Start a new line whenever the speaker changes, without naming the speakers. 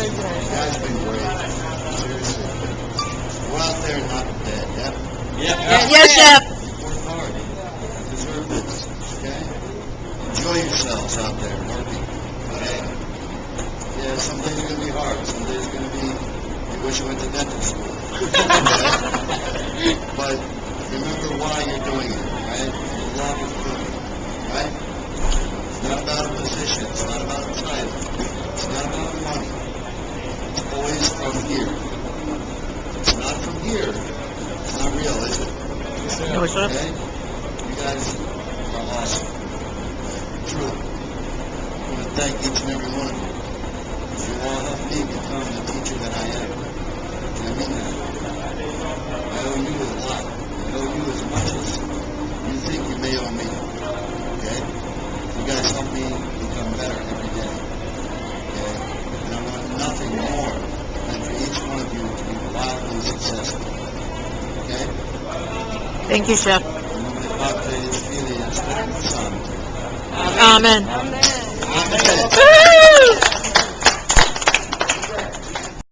guys have been great. Seriously. Go out there and knock them dead, yeah?
Yes, Chef.
Work hard. You deserve this, okay? Enjoy yourselves out there working, okay? Yeah, some days are going to be hard. Some days are going to be, you wish you went to dental school. But remember why you're doing it, right? You love your food, right? It's not about a position. It's not about a title. It's not about money. It's always from here. It's not from here. It's not real, is it?
No, Chef.
Okay? You guys are awesome. Truly. I want to thank each and every one of you. You all helped me become the teacher that I am. And I mean that. I owe you a lot. I owe you as much as you think you may owe me. Okay? You guys help me become better every day. Okay? And I want nothing more than for each one of you to be wildly successful. Okay?
Thank you, Chef.
In nome del Padre e del Figlio e dello Spirito Santo.
Amen.
Amen.